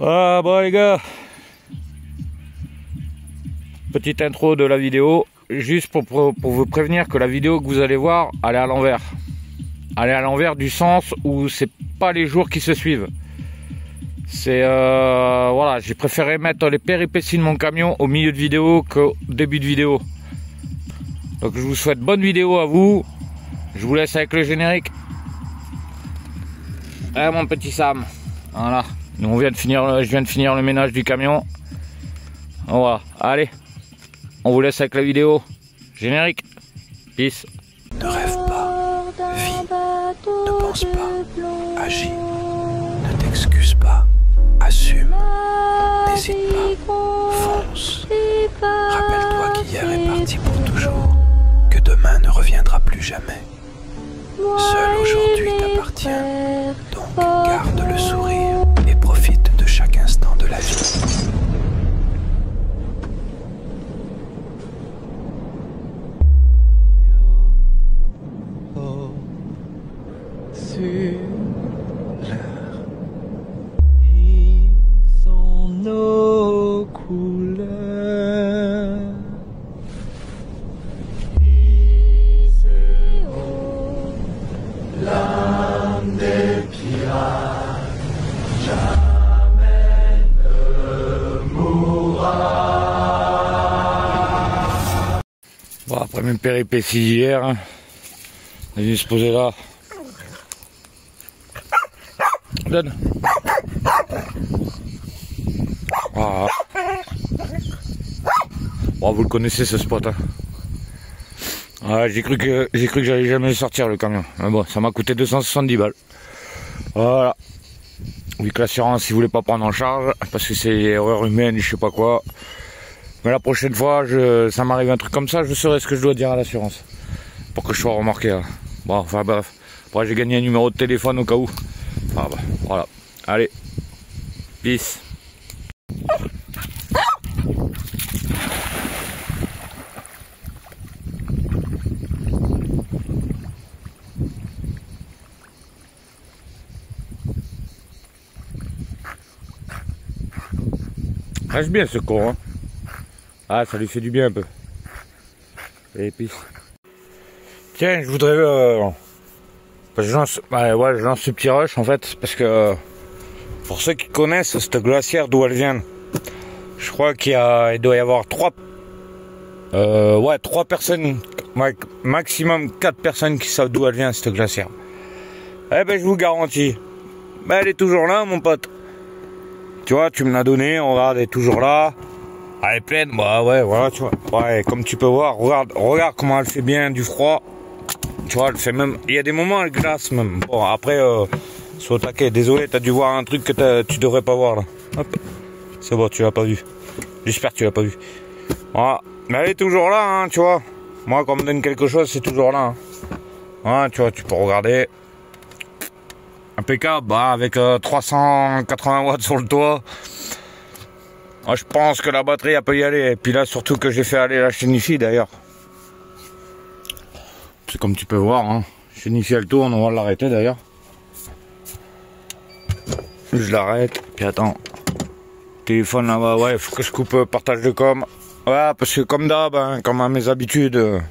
Ah bon les gars, petite intro de la vidéo, juste pour vous prévenir que la vidéo que vous allez voir, elle est à l'envers. Elle est à l'envers du sens où c'est pas les jours qui se suivent. C'est voilà, j'ai préféré mettre les péripéties de mon camion au milieu de vidéo qu'au début de vidéo. Donc je vous souhaite bonne vidéo à vous. Je vous laisse avec le générique. Eh mon petit Sam, voilà. Nous je viens de finir le ménage du camion. Voilà, allez, on vous laisse avec la vidéo. Générique. Peace. Ne rêve pas, vis, ne pense pas, agis, ne t'excuse pas, assume, n'hésite pas, fonce. Rappelle-toi qu'hier est parti pour toujours, que demain ne reviendra plus jamais. Seul aujourd'hui t'appartient, donc garde le sourire et profite de chaque instant de la vie. Sur l'air, ils sont nos couleurs. Iséo, l'âme des pirates, jamais ne mourra. Bon, après mes péripéties d'hier, hein, on est venu se poser là. Donne. Ah. Bon, vous le connaissez ce spot. Hein. Ah, j'ai cru que j'allais jamais sortir le camion. Mais bon, ça m'a coûté 270 balles. Voilà. Vu que l'assurance, il voulait pas prendre en charge parce que c'est erreur humaine, je sais pas quoi. Mais la prochaine fois, ça m'arrive un truc comme ça, je saurai ce que je dois dire à l'assurance pour que je sois remorqué. Là. Bon, enfin bref. Après, j'ai gagné un numéro de téléphone au cas où. Ah bah, voilà. Allez. Peace. Reste bien ce con, hein. Ah, ça lui fait du bien un peu. Et peace. Tiens, je voudrais... je lance ce petit rush en fait, parce que pour ceux qui connaissent cette glacière d'où elle vient, je crois il doit y avoir trois personnes, maximum 4 personnes qui savent d'où elle vient cette glacière. Eh ben je vous garantis, elle est toujours là mon pote. Tu vois, tu me l'as donné, regarde, elle est toujours là. Elle est pleine, bah ouais, voilà, tu vois. Ouais, comme tu peux voir, regarde comment elle fait bien du froid. Tu vois, elle fait même. Il y a des moments elle glace même. Bon après, sois au taquet. Désolé, t'as dû voir un truc que tu devrais pas voir là. Hop. C'est bon, tu l'as pas vu. J'espère que tu l'as pas vu. Voilà. Mais elle est toujours là, hein, tu vois. Moi, quand on me donne quelque chose, c'est toujours là. Hein. Voilà, tu vois, tu peux regarder. Impeccable, bah, avec 380 watts sur le toit. Moi, je pense que la batterie elle peut y aller. Et puis là, surtout que j'ai fait aller la chaîne ici d'ailleurs. C'est comme tu peux voir, hein. Chaîne elle tourne, on va l'arrêter d'ailleurs. Je l'arrête, puis attends. Téléphone là-bas, ouais, faut que je coupe partage de com. Ouais, parce que comme d'hab, hein, comme à mes habitudes.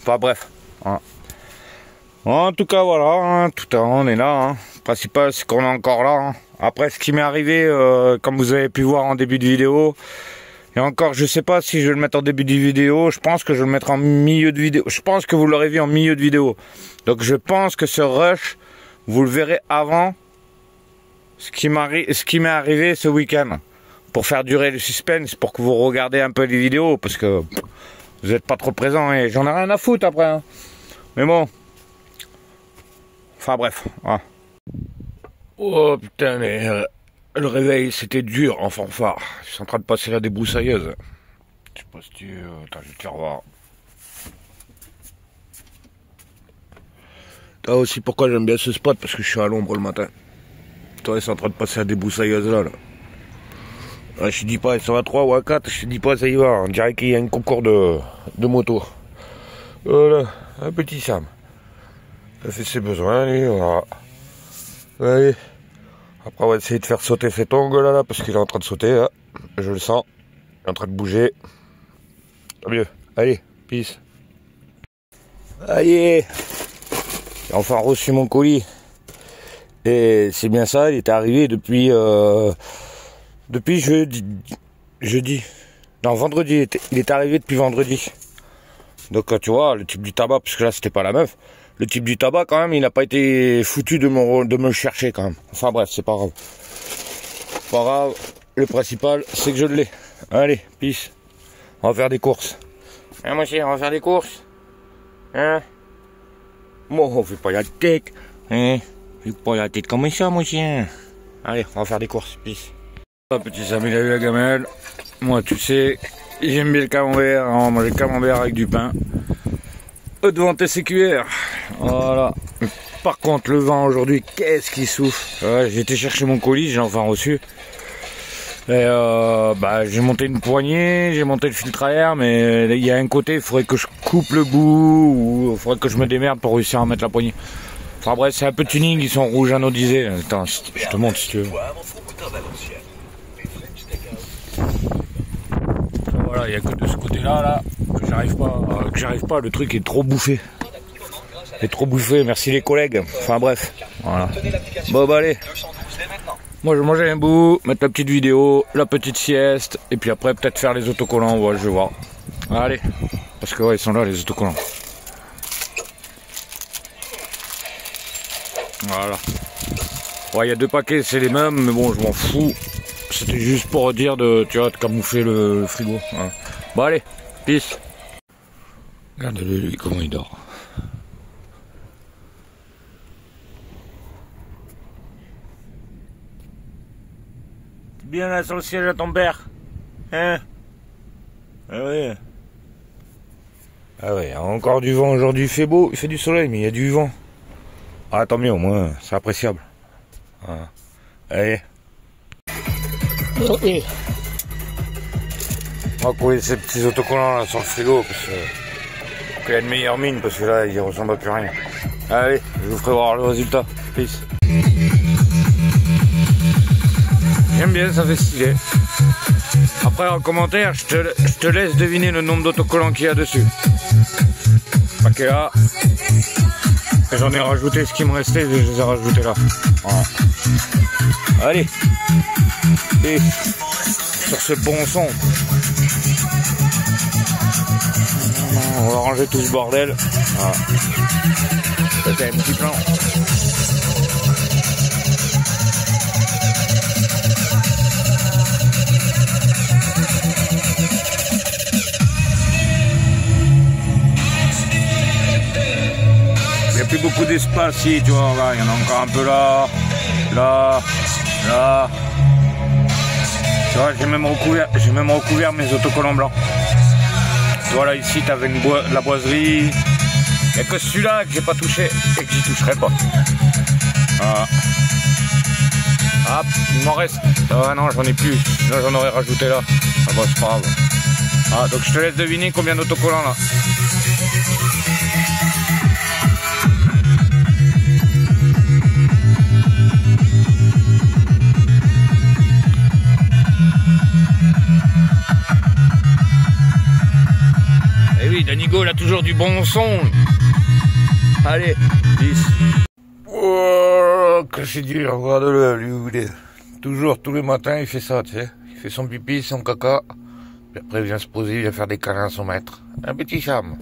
Enfin bref. Voilà. En tout cas, voilà, hein, on est là. Hein. Le principal, c'est qu'on est encore là. Hein. Après, ce qui m'est arrivé, comme vous avez pu voir en début de vidéo, et encore, je sais pas si je vais le mettre en début de vidéo, je pense que je vais le mettre en milieu de vidéo. Je pense que vous l'aurez vu en milieu de vidéo. Donc je pense que ce rush, vous le verrez avant ce qui m'est arrivé ce week-end. Pour faire durer le suspense, pour que vous regardez un peu les vidéos, parce que vous n'êtes pas trop présents et j'en ai rien à foutre après. Hein. Mais bon. Enfin bref. Voilà. Oh putain, mais le réveil c'était dur en fanfare. Je suis en train de passer la débroussailleuse. Je sais pas si tu... Attends, je vais te faire voir. Toi aussi pourquoi j'aime bien ce spot, parce que je suis à l'ombre le matin. Toi, c'est en train de passer la débroussailleuse là. Ouais, je te dis pas, ils sont à 3 ou à 4, je te dis pas, ça y va. On dirait qu'il y a un concours de moto. Voilà, un petit Sam. Il a fait ses besoins, allez, voilà. Allez, Après, on va essayer de faire sauter cet ongle là, parce qu'il est en train de sauter. Là. Je le sens. Il est en train de bouger. Tant mieux. Allez, peace. Allez. J'ai enfin reçu mon colis. Et c'est bien ça, il était arrivé depuis jeudi. Non, vendredi. Il est arrivé depuis vendredi. Donc tu vois, le type du tabac, parce que là c'était pas la meuf. Le type du tabac quand même, il n'a pas été foutu de me le chercher quand même. Enfin bref, c'est pas grave. Pas grave, le principal c'est que je l'ai. Allez, peace. On va faire des courses. Hein mon chien, on va faire des courses. Hein? Bon, on fait pas la tête. Hein? Fais pas la tête comme ça mon chien. Allez, on va faire des courses, peace. Petit Sam, il a eu la gamelle. Moi tu sais, j'aime bien le camembert. On va manger le camembert avec du pain. Devant TCQR. Voilà. Par contre, le vent aujourd'hui, qu'est-ce qu'il souffle. Ouais, j'ai été chercher mon colis, j'ai enfin reçu. Et j'ai monté une poignée, j'ai monté le filtre à air, mais il y a un côté, il faudrait que je coupe le bout, ou il faudrait que je me démerde pour réussir à mettre la poignée. Enfin bref, c'est un peu tuning, ils sont rouges anodisés. Attends, je te montre si tu veux. Voilà, il n'y a que de ce côté-là, là, que j'arrive pas, le truc est trop bouffé. Il est trop bouffé, merci les collègues. Enfin bref, voilà. Bon bah allez. Moi je vais manger un bout, mettre la petite vidéo, la petite sieste, et puis après peut-être faire les autocollants, ouais, je vais voir. Allez, parce que ouais, ils sont là les autocollants. Voilà. Ouais, il y a 2 paquets, c'est les mêmes, mais bon, je m'en fous. C'était juste pour dire de camoufler le frigo. Voilà. Bon allez, peace. Regardez-le lui comment il dort. Bien là sur le siège à ton père. Hein? Ah ouais. Ah ouais, encore du vent aujourd'hui, il fait beau, il fait du soleil, mais il y a du vent. Ah tant mieux, au moins, c'est appréciable. Voilà. Allez. On va couler ces petits autocollants là sur le frigo parce qu'il y a une meilleure mine parce que là il ressemble à plus rien. Allez, je vous ferai voir le résultat. Peace. J'aime bien, ça fait stylé. Après en commentaire, je te laisse deviner le nombre d'autocollants qu'il y a dessus. Paquet là. J'en ai rajouté ce qui me restait, je les ai rajoutés là. Voilà. Allez. Et sur ce bon son, on va ranger tout ce bordel. Voilà. C'était un petit plan. Il n'y a plus beaucoup d'espace ici, tu vois, il y en a encore un peu là, là, là. Tu vois, j'ai même recouvert mes autocollants blancs. Voilà, ici tu avais la boiserie. Il n'y a que celui-là que j'ai pas touché et que j'y toucherai pas. Voilà. Hop, il m'en reste. Ah non, j'en ai plus. Là, j'en aurais rajouté là. Ah bah, c'est pas grave. Ah, donc je te laisse deviner combien d'autocollants là. Eh oui, Danigo, il a toujours du bon son. Allez, 10. Oh, que c'est dur, regarde-le, lui. Toujours, tous les matins, il fait ça, tu sais. Il fait son pipi, son caca. Puis après, il vient se poser, il vient faire des câlins à son maître. Un petit charme.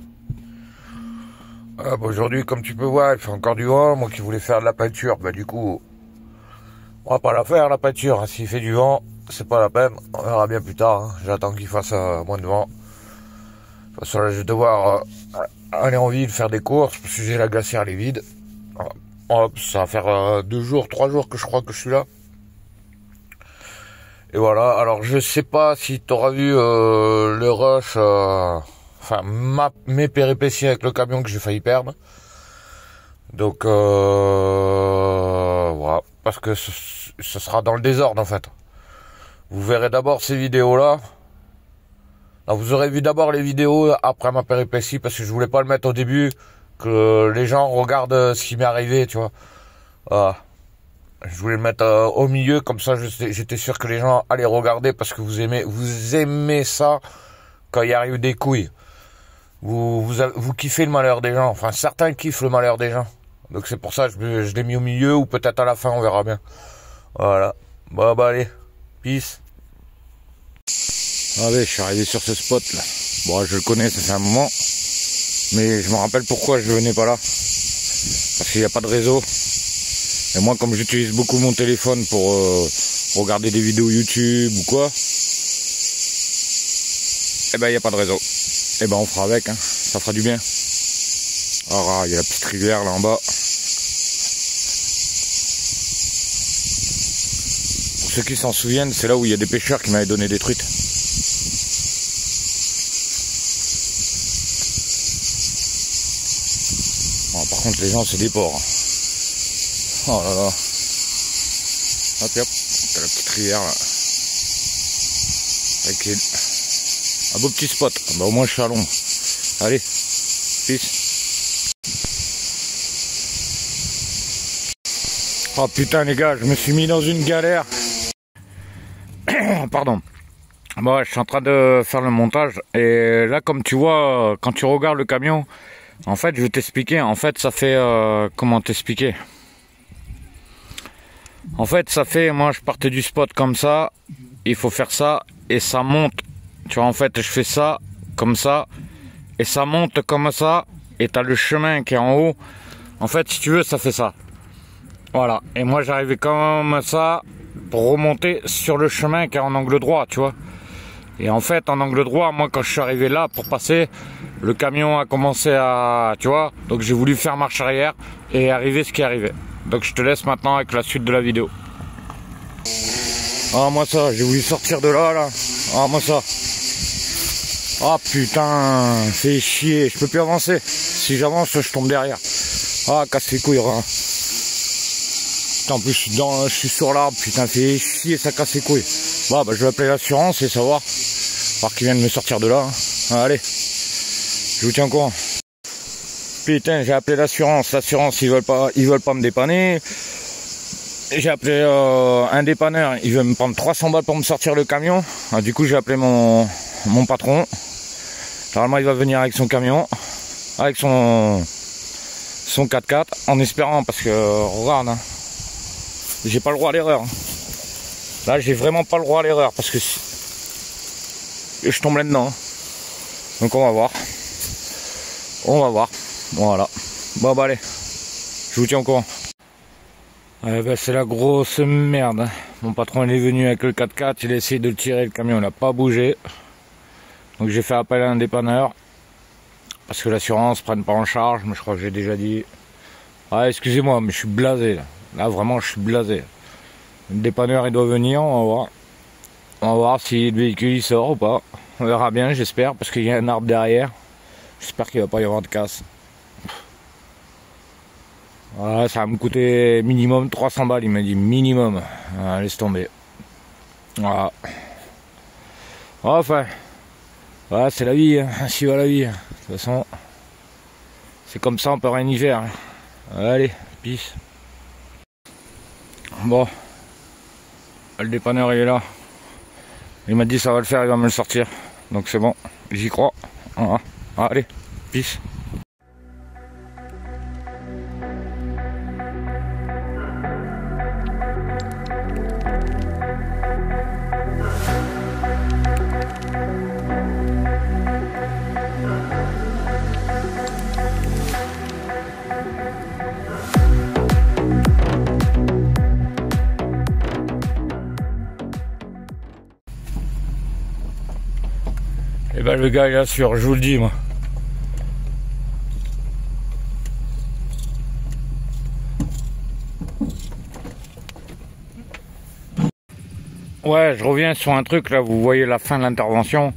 Ah, bah, aujourd'hui, comme tu peux voir, il fait encore du vent. Moi qui voulais faire de la peinture, bah du coup, on va pas la faire, la peinture. S'il fait du vent, c'est pas la peine. On verra bien plus tard. Hein. J'attends qu'il fasse moins de vent. De toute façon, là, je vais devoir aller en ville faire des courses, parce que j'ai la glacière, elle est vide. Hop, ça va faire 2 jours, 3 jours que je crois que je suis là. Et voilà, alors je sais pas si tu auras vu le rush, enfin mes péripéties avec le camion que j'ai failli perdre. Donc voilà, parce que ce sera dans le désordre en fait. Vous verrez d'abord ces vidéos-là. Vous aurez vu d'abord les vidéos après ma péripétie, parce que je voulais pas le mettre au début, que les gens regardent ce qui m'est arrivé, tu vois. Voilà. Je voulais le mettre au milieu, comme ça j'étais sûr que les gens allaient regarder parce que vous aimez ça quand il arrive des couilles. Vous kiffez le malheur des gens. Enfin, certains kiffent le malheur des gens. Donc c'est pour ça que je l'ai mis au milieu ou peut-être à la fin, on verra bien. Voilà. Bon, bah allez. Peace. Ah ouais, je suis arrivé sur ce spot là. Bon, je le connais, ça fait un moment. Mais je me rappelle pourquoi je venais pas là. Parce qu'il n'y a pas de réseau. Et moi, comme j'utilise beaucoup mon téléphone pour regarder des vidéos YouTube ou quoi, eh ben il n'y a pas de réseau. Eh ben on fera avec, hein. Ça fera du bien. Alors il y a la petite rivière là en bas. Pour ceux qui s'en souviennent, c'est là où il y a des pêcheurs qui m'avaient donné des truites. Bon, par contre les gens c'est des porcs. Oh là là. Hop hop, t'as la petite rivière là. Avec un beau petit spot. Bah au moins je suis à l'ombre. Allez, peace. Oh putain les gars, je me suis mis dans une galère. Pardon. Bon, je suis en train de faire le montage. Et là comme tu vois, quand tu regardes le camion, en fait je vais t'expliquer. En fait ça fait... comment t'expliquer? En fait ça fait... Moi je partais du spot comme ça. Il faut faire ça. Et ça monte. Tu vois, en fait, je fais ça, comme ça, et ça monte comme ça, et t'as le chemin qui est en haut. En fait, si tu veux, ça fait ça. Voilà. Et moi, j'arrivais comme ça, pour remonter sur le chemin qui est en angle droit, tu vois. Et en fait, en angle droit, moi, quand je suis arrivé là, pour passer, le camion a commencé à... Tu vois, donc j'ai voulu faire marche arrière, et arriver ce qui est arrivé. Donc, je te laisse maintenant avec la suite de la vidéo. Ah, moi ça, j'ai voulu sortir de là, là. Ah, moi ça. Ah putain, fait chier, je peux plus avancer. Si j'avance, je tombe derrière. Ah, casse les couilles, hein. Putain, en plus, je suis sur l'arbre, putain, fait chier, ça casse les couilles. Bah, je vais appeler l'assurance et savoir. Voir qu'ils viennent me sortir de là. Hein. Allez, je vous tiens au courant. Putain, j'ai appelé l'assurance. L'assurance, ils veulent pas me dépanner. J'ai appelé un dépanneur, il veut me prendre 300 balles pour me sortir le camion. Alors, du coup, j'ai appelé mon patron. Normalement, il va venir avec son camion, avec son 4x4, en espérant, parce que, regarde, hein, j'ai pas le droit à l'erreur. Là, j'ai vraiment pas le droit à l'erreur, parce que je tombe là-dedans. Donc, on va voir. On va voir. Voilà. Bon, bah, allez. Je vous tiens au courant. C'est la grosse merde. Mon patron il est venu avec le 4x4, il a essayé de le tirer, le camion il n'a pas bougé. Donc j'ai fait appel à un dépanneur. Parce que l'assurance ne prenne pas en charge, mais je crois que j'ai déjà dit. Ah excusez-moi, mais je suis blasé là. Là vraiment je suis blasé. Le dépanneur il doit venir, on va voir. On va voir si le véhicule il sort ou pas. On verra bien, j'espère, parce qu'il y a un arbre derrière. J'espère qu'il ne va pas y avoir de casse. Voilà, ça va me coûter minimum 300 balles, il m'a dit minimum. Ah, laisse tomber. Voilà. Enfin, voilà, c'est la vie, hein. Ainsi va la vie. De toute façon, c'est comme ça, on peut rien y faire. Allez, peace. Bon, le dépanneur il est là. Il m'a dit ça va le faire, il va me le sortir. Donc c'est bon, j'y crois. Voilà. Allez, peace. Et ben le gars il assure, je vous le dis moi. Ouais, je reviens sur un truc là, vous voyez la fin de l'intervention.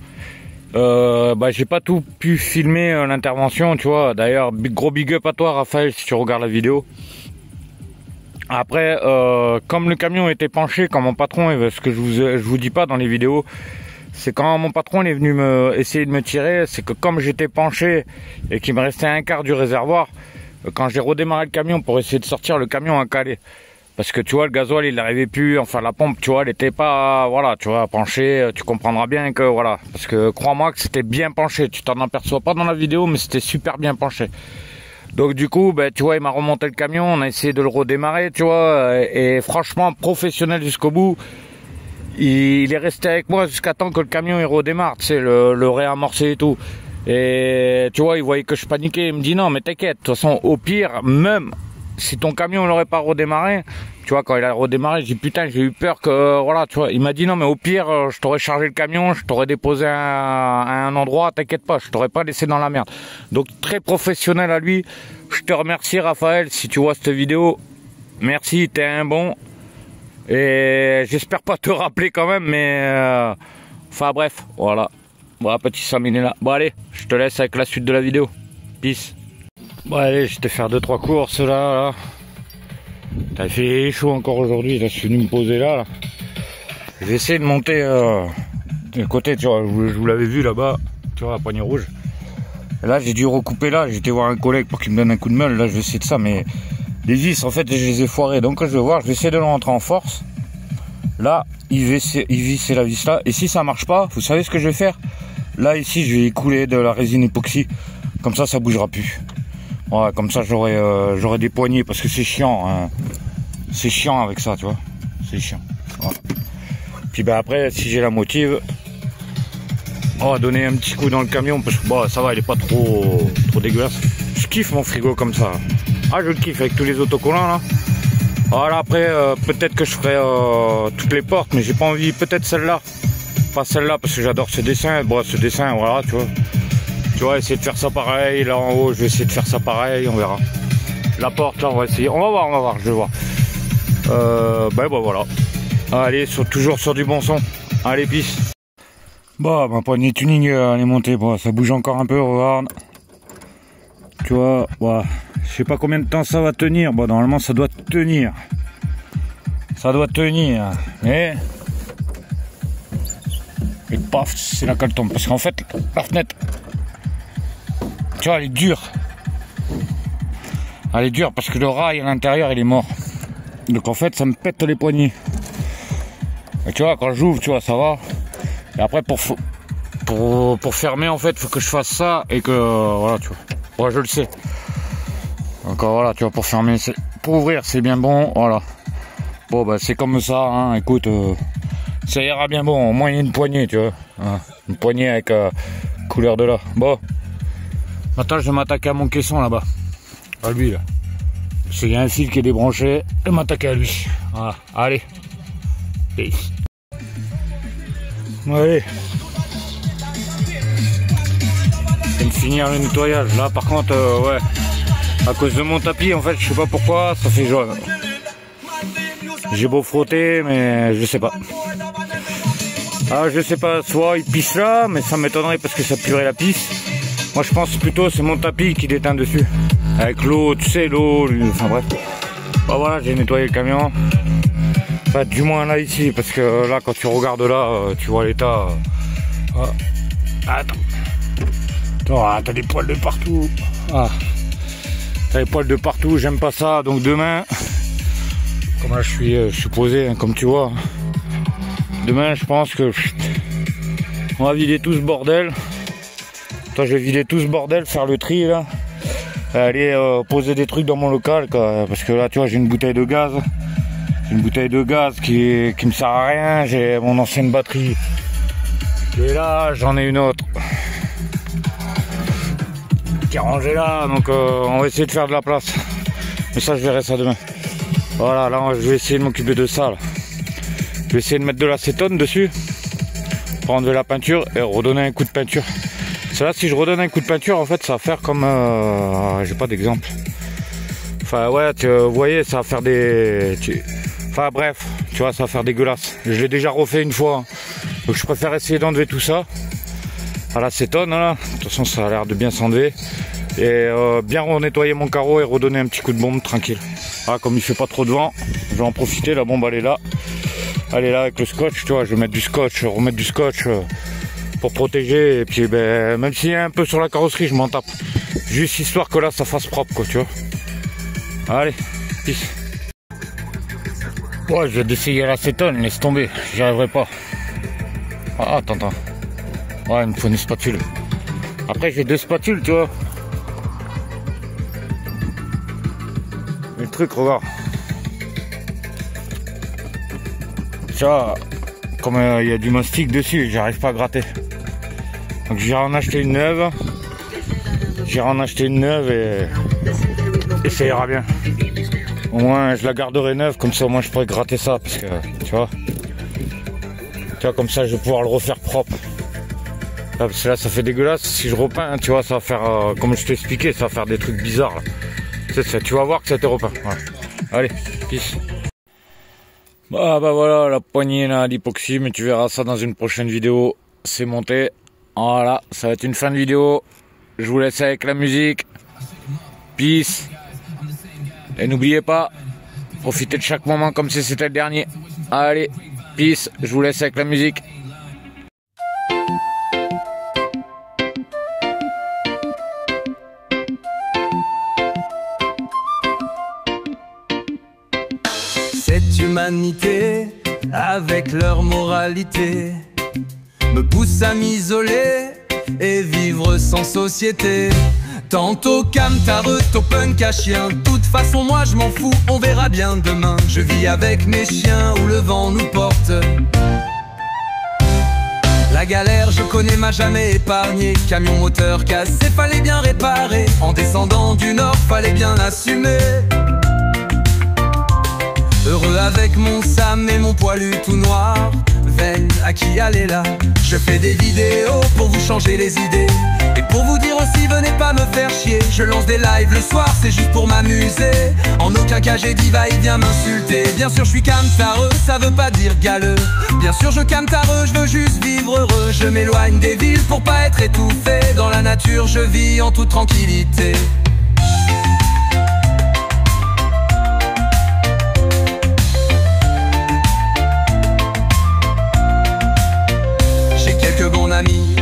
J'ai pas tout pu filmer l'intervention, tu vois. D'ailleurs, gros big up à toi Raphaël si tu regardes la vidéo. Après, comme le camion était penché, quand mon patron, ce que je vous dis pas dans les vidéos, c'est quand mon patron est venu essayer de me tirer, c'est que comme j'étais penché et qu'il me restait un quart du réservoir, quand j'ai redémarré le camion pour essayer de sortir, le camion a calé. Parce que tu vois, le gasoil, il n'arrivait plus, enfin la pompe, tu vois, elle était pas, voilà, tu vois, penchée, tu comprendras bien que, voilà. Parce que crois-moi que c'était bien penché, tu t'en aperçois pas dans la vidéo, mais c'était super bien penché. Donc du coup, ben, tu vois, il m'a remonté le camion, on a essayé de le redémarrer, tu vois, et franchement, professionnel jusqu'au bout. Il est resté avec moi jusqu'à temps que le camion il redémarre, tu sais, le réamorcer et tout. Et tu vois, il voyait que je paniquais, il me dit non mais t'inquiète, de toute façon au pire, même si ton camion n'aurait pas redémarré, tu vois, quand il a redémarré, j'ai dit putain, j'ai eu peur que, voilà, tu vois, il m'a dit non mais au pire, je t'aurais chargé le camion, je t'aurais déposé à un endroit, t'inquiète pas, je t'aurais pas laissé dans la merde. Donc très professionnel à lui, je te remercie Raphaël, si tu vois cette vidéo, merci, t'es un bon. Et j'espère pas te rappeler quand même, mais enfin bref, voilà. Bon, petit 5 minutes là. Bon allez, je te laisse avec la suite de la vidéo. Peace. Bon allez, je vais te faire 2-3 courses là. T'as fait chaud encore aujourd'hui, là je suis venu me poser là. Je vais essayer de monter de côté, tu vois, je vous l'avais vu là-bas, tu vois, la poignée rouge. Et là j'ai dû recouper là, j'ai été voir un collègue pour qu'il me donne un coup de meule, là je vais essayer de ça, mais les vis en fait je les ai foirées, donc je vais voir, je vais essayer de le rentrer en force. Là, il visse la vis là, et si ça marche pas, vous savez ce que je vais faire? Là ici je vais écouler de la résine époxy, comme ça bougera plus. Ouais, comme ça j'aurai des poignées, parce que c'est chiant, hein. C'est chiant avec ça, tu vois, c'est chiant. Voilà. Puis ben après, si j'ai la motive, on va donner un petit coup dans le camion, parce que bon, ça va, il est pas trop dégueulasse. Je kiffe mon frigo comme ça. Ah, je le kiffe avec tous les autocollants là. Voilà, après peut-être que je ferai toutes les portes, mais j'ai pas envie, peut-être celle-là. Pas celle-là parce que j'adore ce dessin. Bon, ce dessin, voilà, tu vois. Tu vois, essayer de faire ça pareil. Là en haut, je vais essayer de faire ça pareil, on verra. La porte là, on va essayer. On va voir, je vais voir. Ben voilà. Allez, toujours sur du bon son. Allez, peace. Bon, ma poignée tuning, elle est montée. Bon, ça bouge encore un peu, regarde. Tu vois, ouais. Je sais pas combien de temps ça va tenir. Bon, normalement, ça doit tenir. Ça doit tenir. Mais et paf, c'est là qu'elle tombe. Parce qu'en fait, la fenêtre, tu vois, elle est dure. Elle est dure parce que le rail à l'intérieur, il est mort. Donc en fait, ça me pète les poignets. Et tu vois, quand j'ouvre, tu vois, ça va. Et après, pour fermer, en fait, il faut que je fasse ça et que, voilà, tu vois. Ouais, je le sais. Donc voilà, tu vois, pour fermer, pour ouvrir, c'est bien bon, voilà. Bon, bah, c'est comme ça, hein, écoute, ça ira bien bon, au moins il y a une poignée, tu vois. Hein, une poignée avec couleur de là. Bon, maintenant, je vais m'attaquer à mon caisson là-bas. À lui, là. Parce qu'il y a un fil qui est débranché, je vais m'attaquer à lui. Voilà, allez. Peace. Allez. Je vais me finir le nettoyage. Là, par contre, ouais. À cause de mon tapis, en fait, je sais pas pourquoi, ça fait jaune. J'ai beau frotter, mais je sais pas. Ah, je sais pas, soit il pisse là, mais ça m'étonnerait parce que ça puerait la pisse. Moi, je pense plutôt c'est mon tapis qui déteint dessus. Avec l'eau, tu sais, l'eau, enfin bref. Bon, voilà, j'ai nettoyé le camion. Enfin, du moins là, ici, parce que là, quand tu regardes là, tu vois l'état. Attends. Attends, t'as des poils de partout. Ah. T'as les poils de partout, j'aime pas ça. Donc demain, comme là je suis posé, hein, comme tu vois. Demain, je pense que on va vider tout ce bordel. Toi, je vais vider tout ce bordel, faire le tri là. Aller poser des trucs dans mon local, quoi, parce que là, tu vois, j'ai une bouteille de gaz. J'ai une bouteille de gaz qui me sert à rien. J'ai mon ancienne batterie. Et là, j'en ai une autre qui est rangée là, donc on va essayer de faire de la place. Mais ça, je verrai ça demain. Voilà, là, je vais essayer de m'occuper de ça. Là. Je vais essayer de mettre de l'acétone dessus pour enlever la peinture et redonner un coup de peinture. C'est là, si je redonne un coup de peinture, en fait, ça va faire comme... j'ai pas d'exemple. Enfin, ouais, vous voyez, ça va faire des... Enfin, bref, tu vois, ça va faire dégueulasse. Je l'ai déjà refait une fois. Donc, je préfère essayer d'enlever tout ça à l'acétone, là. De toute façon, ça a l'air de bien s'enlever. Et bien nettoyer mon carreau et redonner un petit coup de bombe tranquille. Ah, comme il fait pas trop de vent, je vais en profiter. La bombe, elle est là. Elle est là avec le scotch, tu vois. Je vais mettre du scotch, remettre du scotch pour protéger. Et puis, ben, même s'il y a un peu sur la carrosserie, je m'en tape. Juste histoire que là, ça fasse propre, quoi, tu vois. Allez, peace. Ouais, je vais d'essayer l'acétone, laisse tomber, j'y arriverai pas. Ah, attends. Ouais, il me faut une spatule. Après, j'ai 2 spatules, tu vois. Le truc, regarde. Ça, comme il y a du mastic dessus, j'arrive pas à gratter. Donc j'irai en acheter une neuve. Et ça ira bien. Au moins je la garderai neuve, comme ça au moins je pourrais gratter ça, parce que tu vois, comme ça je vais pouvoir le refaire propre. Là, parce que là ça fait dégueulasse, si je repeins, tu vois, ça va faire, comme je t'ai expliqué, ça va faire des trucs bizarres là. Tu vas voir que ça a été repeint. Voilà. Allez, peace. Bah voilà, la poignée là d'époxy, mais tu verras ça dans une prochaine vidéo. C'est monté. Voilà, ça va être une fin de vidéo. Je vous laisse avec la musique. Peace. Et n'oubliez pas, profitez de chaque moment comme si c'était le dernier. Allez, peace. Je vous laisse avec la musique. Cette humanité, avec leur moralité, me pousse à m'isoler et vivre sans société. Tantôt camtareux, tantôt punk à chien. De toute façon moi je m'en fous, on verra bien demain. Je vis avec mes chiens où le vent nous porte. La galère je connais m'a jamais épargné. Camion moteur cassé, fallait bien réparer. En descendant du nord, fallait bien assumer. Heureux avec mon Sam et mon poilu tout noir. Veine à qui aller là. Je fais des vidéos pour vous changer les idées. Et pour vous dire aussi, venez pas me faire chier. Je lance des lives le soir, c'est juste pour m'amuser. En aucun cas j'ai dit va il vient m'insulter. Bien sûr je suis camtareux, ça veut pas dire galeux. Bien sûr je camtareux, je veux juste vivre heureux. Je m'éloigne des villes pour pas être étouffé. Dans la nature je vis en toute tranquillité.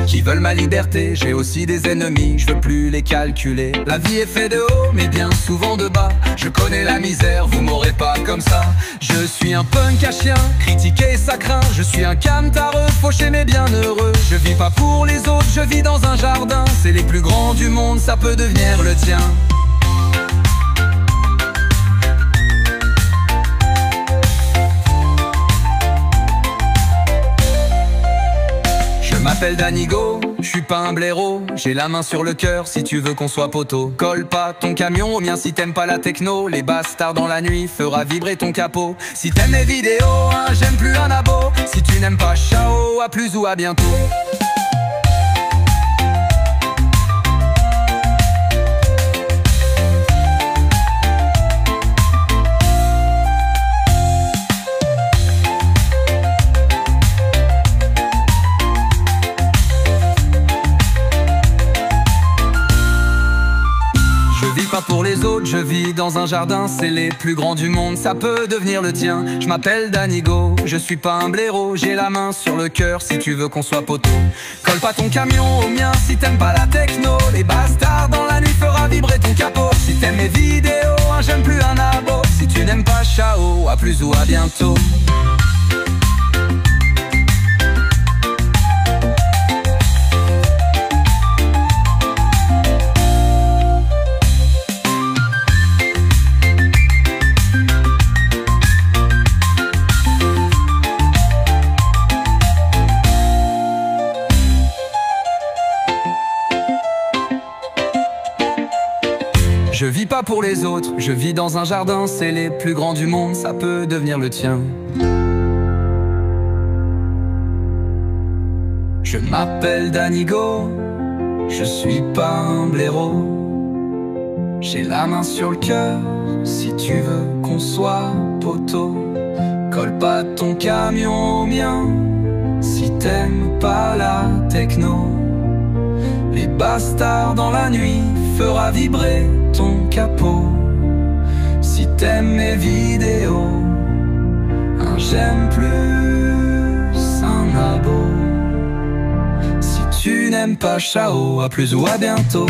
Qui veulent ma liberté, j'ai aussi des ennemis, je veux plus les calculer. La vie est faite de haut, mais bien souvent de bas. Je connais la misère, vous m'aurez pas comme ça. Je suis un punk à chien, critiquer ça craint. Je suis un camtareux, fauché mais bien heureux. Je vis pas pour les autres, je vis dans un jardin. C'est les plus grands du monde, ça peut devenir le tien. Je m'appelle Danigo, je suis pas un blaireau. J'ai la main sur le cœur si tu veux qu'on soit poteau. Colle pas ton camion au mien si t'aimes pas la techno. Les bastards dans la nuit fera vibrer ton capot. Si t'aimes les vidéos, hein, j'aime plus un abo. Si tu n'aimes pas, ciao, à plus ou à bientôt. Pour les autres, je vis dans un jardin, c'est les plus grands du monde, ça peut devenir le tien. Je m'appelle Danigo, je suis pas un blaireau, j'ai la main sur le cœur si tu veux qu'on soit poteau. Colle pas ton camion au mien si t'aimes pas la techno. Les bastards dans la nuit fera vibrer ton capot. Si t'aimes mes vidéos, hein, j'aime plus un abo. Si tu n'aimes pas, ciao, à plus ou à bientôt. Je vis pas pour les autres, je vis dans un jardin, c'est les plus grands du monde, ça peut devenir le tien. Je m'appelle Danigo, je suis pas un blaireau. J'ai la main sur le cœur, si tu veux qu'on soit poteau. Colle pas ton camion au mien, si t'aimes pas la techno. Les bastards dans la nuit fera vibrer ton capot. Si t'aimes mes vidéos, un j'aime plus un abo. Si tu n'aimes pas, ciao, à plus ou à bientôt.